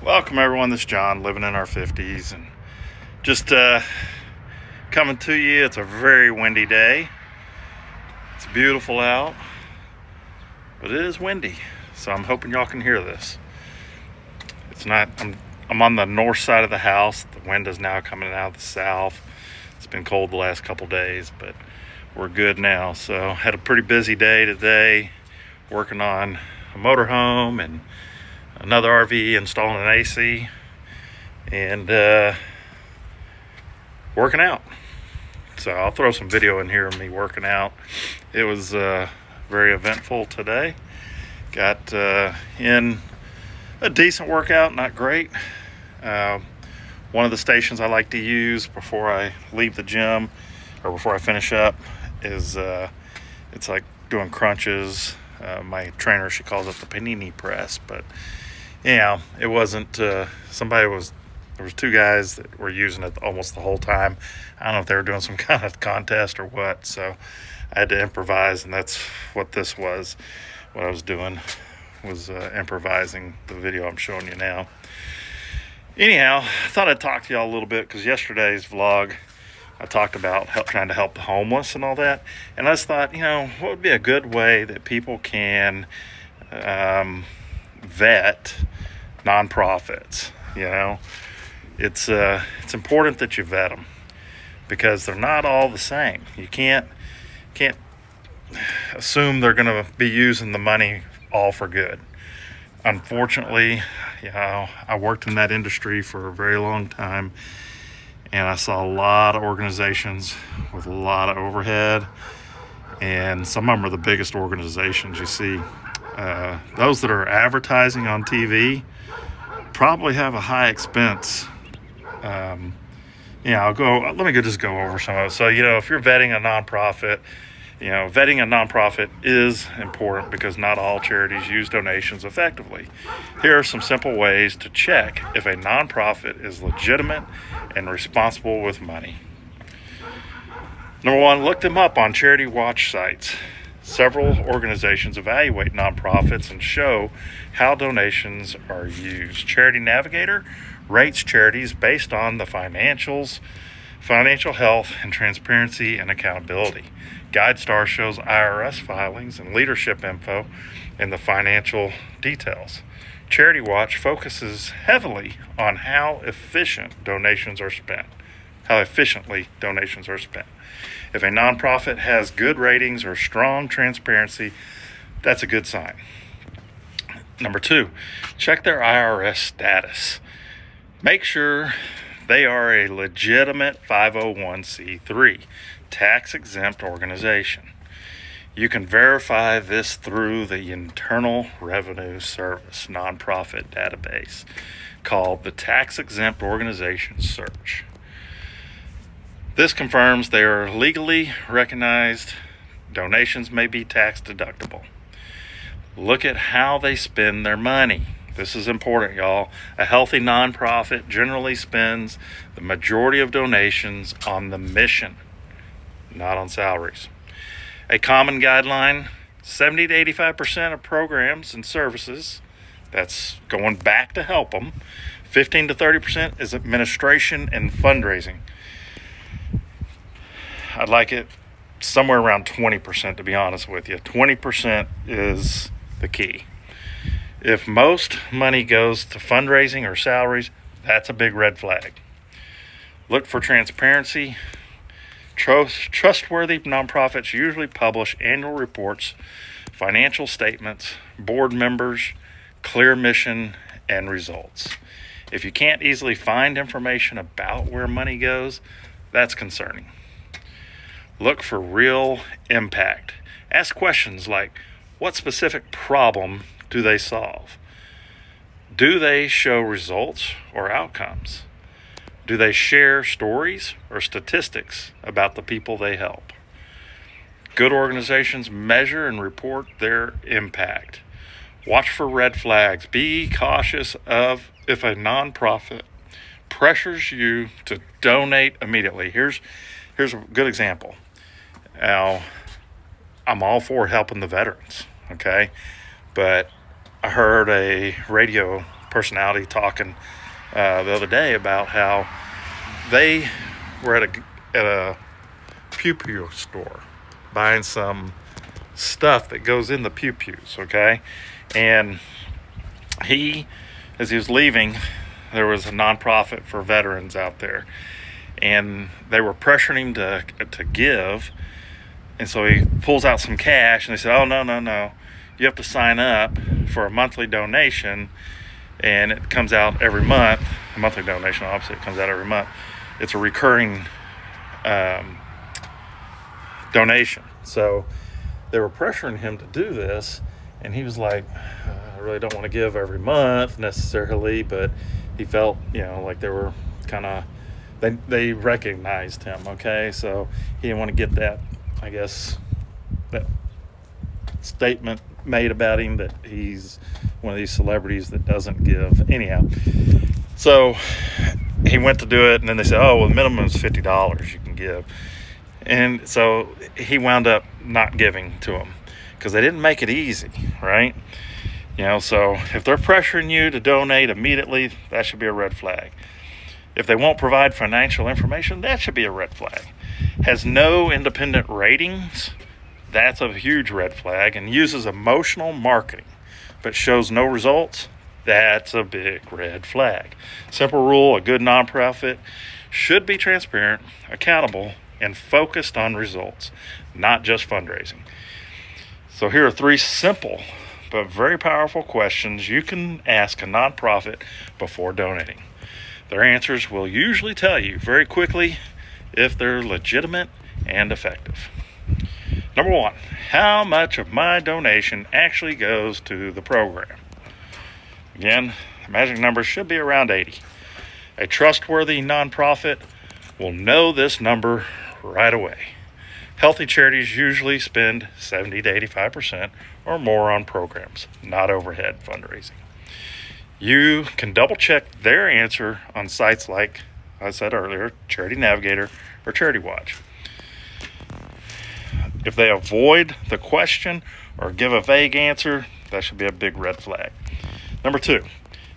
Welcome everyone, this is John, living in our 50s, and just coming to you. It's a very windy day. It's beautiful out, but it is windy, so I'm hoping y'all can hear this. It's not, I'm on the north side of the house. The wind is now coming out of the south. It's been cold the last couple days, but we're good now. So had a pretty busy day today, working on a motorhome and another RV, installing an AC, and working out. So I'll throw some video in here of me working out. It was very eventful today. Got in a decent workout, not great. One of the stations I like to use before I leave the gym or before I finish up is it's like doing crunches. My trainer, she calls it the panini press, but yeah, it wasn't, there was two guys that were using it almost the whole time. I don't know if they were doing some kind of contest or what, so I had to improvise, and that's what this was. What I was doing was improvising the video I'm showing you now. Anyhow, I thought I'd talk to y'all a little bit, because yesterday's vlog, I talked about trying to help the homeless and all that, and I just thought, what would be a good way that people can vet nonprofits. It's important that you vet them, because they're not all the same. You can't assume they're going to be using the money all for good. Unfortunately, I worked in that industry for a very long time, and I saw a lot of organizations with a lot of overhead, and some of them are the biggest organizations you see. Those that are advertising on TV probably have a high expense. Let me just go over some of it. So, if you're vetting a nonprofit, vetting a nonprofit is important, because not all charities use donations effectively. Here are some simple ways to check if a nonprofit is legitimate and responsible with money. Number one, look them up on Charity Watch sites. Several organizations evaluate nonprofits and show how donations are used. Charity Navigator rates charities based on the financial health, and transparency and accountability. GuideStar shows IRS filings and leadership info and the financial details. Charity Watch focuses heavily on how efficiently donations are spent. If a nonprofit has good ratings or strong transparency, that's a good sign. Number two, check their IRS status. Make sure they are a legitimate 501c3, tax-exempt organization. You can verify this through the Internal Revenue Service nonprofit database called the Tax-Exempt Organization Search. This confirms they are legally recognized. Donations may be tax deductible. Look at how they spend their money. This is important, y'all. A healthy nonprofit generally spends the majority of donations on the mission, not on salaries. A common guideline, 70 to 85% of programs and services, that's going back to help them. 15 to 30% is administration and fundraising. I'd like it somewhere around 20%, to be honest with you. 20% is the key. If most money goes to fundraising or salaries, that's a big red flag. Look for transparency. Trustworthy nonprofits usually publish annual reports, financial statements, board members, clear mission, and results. If you can't easily find information about where money goes, that's concerning. Look for real impact. Ask questions like, what specific problem do they solve? Do they show results or outcomes? Do they share stories or statistics about the people they help? Good organizations measure and report their impact. Watch for red flags. Be cautious of if a nonprofit pressures you to donate immediately. Here's a good example. Now, I'm all for helping the veterans, okay? But I heard a radio personality talking the other day about how they were at a pew store buying some stuff that goes in the pews, okay? And as he was leaving, there was a nonprofit for veterans out there, and they were pressuring him to give. And so he pulls out some cash, and they said, "Oh, no, you have to sign up for a monthly donation, and it comes out every month." A monthly donation, obviously, it comes out every month. It's a recurring donation. So they were pressuring him to do this, and he was like, "I really don't want to give every month necessarily," but he felt, like they were kind of, they recognized him, okay? So he didn't want to get that, I guess, that statement made about him that he's one of these celebrities that doesn't give. Anyhow, so he went to do it, and then they said, "Oh, well, the minimum is $50 you can give." And so he wound up not giving to him because they didn't make it easy, right? So if they're pressuring you to donate immediately, that should be a red flag. If they won't provide financial information, that should be a red flag. Has no independent ratings, that's a huge red flag. And uses emotional marketing, but shows no results, that's a big red flag. Simple rule, a good nonprofit should be transparent, accountable, and focused on results, not just fundraising. So here are 3 simple but very powerful questions you can ask a nonprofit before donating. Their answers will usually tell you very quickly if they're legitimate and effective. Number 1, how much of my donation actually goes to the program? Again, the magic number should be around 80. A trustworthy nonprofit will know this number right away. Healthy charities usually spend 70 to 85% or more on programs, not overhead fundraising. You can double check their answer on sites like I said earlier, Charity Navigator or Charity Watch. If they avoid the question or give a vague answer, that should be a big red flag. Number 2,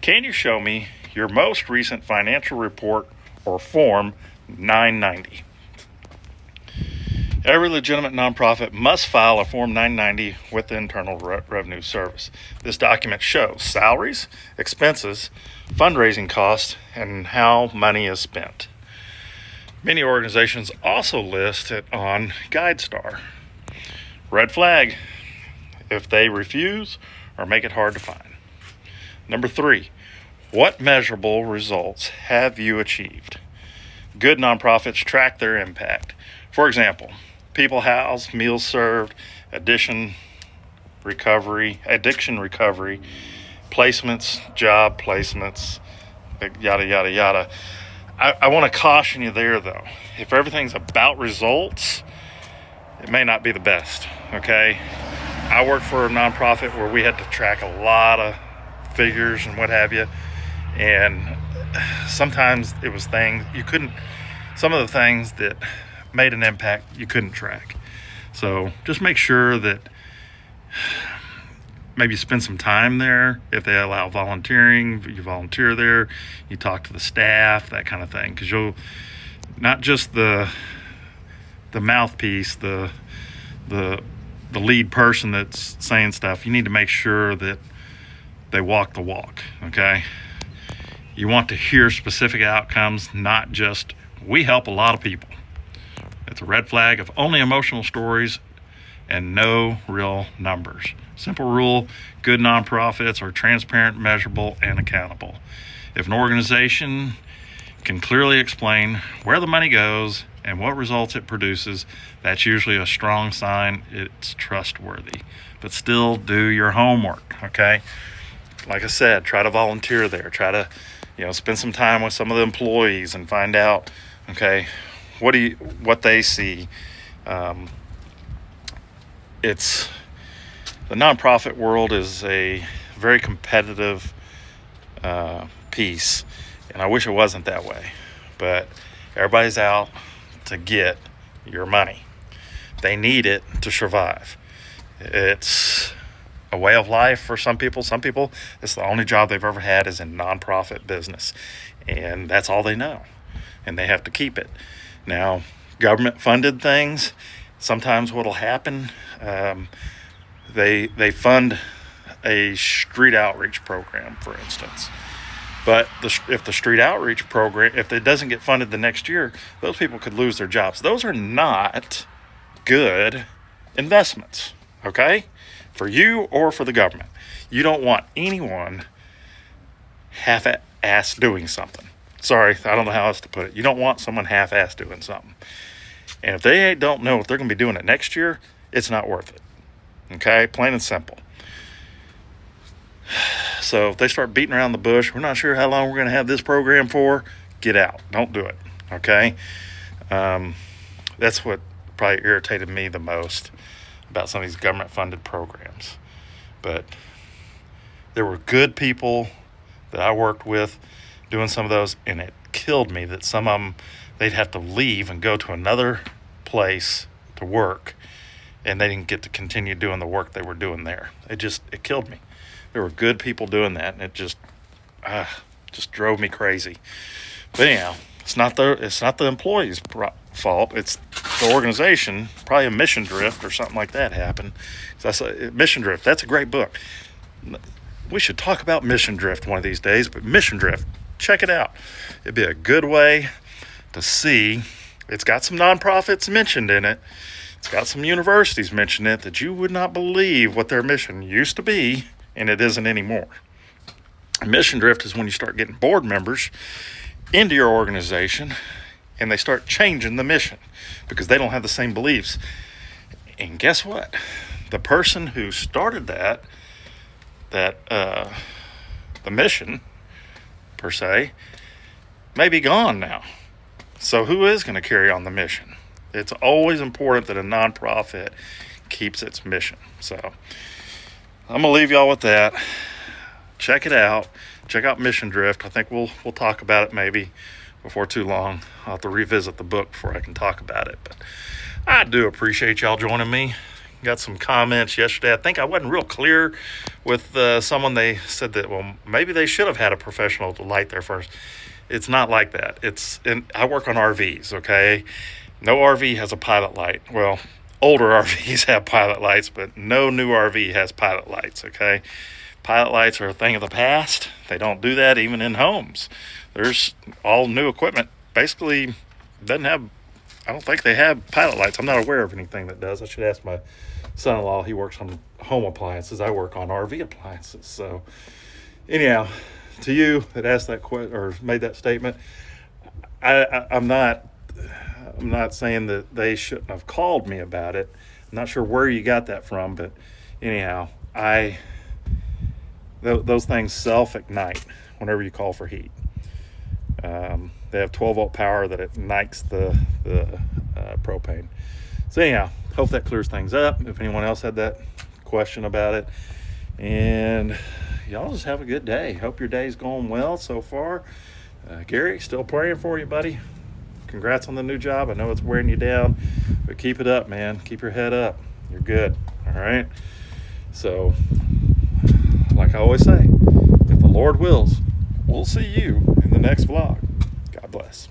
can you show me your most recent financial report or Form 990? Every legitimate nonprofit must file a Form 990 with the Internal Revenue Service. This document shows salaries, expenses, fundraising costs, and how money is spent. Many organizations also list it on GuideStar. Red flag if they refuse or make it hard to find. Number 3, what measurable results have you achieved? Good nonprofits track their impact. For example, people housed, meals served, addiction recovery, placements, job placements, yada, yada, yada. I want to caution you there, though. If everything's about results, it may not be the best, okay? I worked for a nonprofit where we had to track a lot of figures and what have you, and sometimes it was some of the things that made an impact you couldn't track. So just make sure that maybe spend some time there. If they allow volunteering, you volunteer there, you talk to the staff, that kind of thing, because you'll not just the mouthpiece, the lead person that's saying stuff. You need to make sure that they walk the walk, okay? You want to hear specific outcomes, not just, we help a lot of people. It's a red flag of only emotional stories and no real numbers. Simple rule, good nonprofits are transparent, measurable, and accountable. If an organization can clearly explain where the money goes and what results it produces, that's usually a strong sign it's trustworthy. But still do your homework, okay? Like I said, try to volunteer there. Try to, spend some time with some of the employees and find out, okay, what they see. It's the nonprofit world is a very competitive piece, and I wish it wasn't that way. But everybody's out to get your money. They need it to survive. It's a way of life for some people. Some people, it's the only job they've ever had is in nonprofit business, and that's all they know, and they have to keep it. Now, government funded things, sometimes what'll happen, they fund a street outreach program, for instance. But if the street outreach program, if it doesn't get funded the next year, those people could lose their jobs. Those are not good investments, okay? For you or for the government. You don't want anyone half-assed doing something. Sorry, I don't know how else to put it. You don't want someone half-assed doing something. And if they don't know if they're going to be doing it next year, it's not worth it. Okay? Plain and simple. So if they start beating around the bush, we're not sure how long we're going to have this program for, get out. Don't do it. Okay? That's what probably irritated me the most about some of these government-funded programs. But there were good people that I worked with doing some of those, and it killed me that some of them, they'd have to leave and go to another place to work, and they didn't get to continue doing the work they were doing there. It killed me. There were good people doing that, and it just drove me crazy. But anyhow, it's not the employee's fault. It's the organization. Probably a mission drift or something like that happened. So I said, Mission Drift. That's a great book. We should talk about Mission Drift one of these days. But Mission Drift, check it out. It'd be a good way to see. It's got some nonprofits mentioned in it. It's got some universities mentioned in it that you would not believe what their mission used to be, and it isn't anymore. Mission drift is when you start getting board members into your organization and they start changing the mission because they don't have the same beliefs. And guess what? The person who started the mission, per se, may be gone now. So who is going to carry on the mission? It's always important that a nonprofit keeps its mission. So I'm going to leave y'all with that. Check it out. Check out Mission Drift. I think we'll talk about it maybe before too long. I'll have to revisit the book before I can talk about it. But I do appreciate y'all joining me. Got some comments yesterday. I think I wasn't real clear with someone. They said that, well, maybe they should have had a professional to light there first. It's not like that. I work on RVs, okay? No RV has a pilot light. Well, older RVs have pilot lights, but no new RV has pilot lights, okay? Pilot lights are a thing of the past. They don't do that even in homes. There's all new equipment. Basically, I don't think they have pilot lights. I'm not aware of anything that does. I should ask my son-in-law. He works on home appliances. I work on RV appliances. So anyhow, to you that asked that question or made that statement, I'm not saying that they shouldn't have called me about it. I'm not sure where you got that from, but anyhow, those things self-ignite whenever you call for heat. They have 12-volt power that ignites the propane. So anyhow, hope that clears things up. If anyone else had that question about it, and y'all just have a good day. Hope your day's going well so far. Gary, still praying for you, buddy. Congrats on the new job. I know it's wearing you down, but keep it up, man. Keep your head up. You're good. All right. So, like I always say, if the Lord wills, we'll see you in the next vlog. God bless.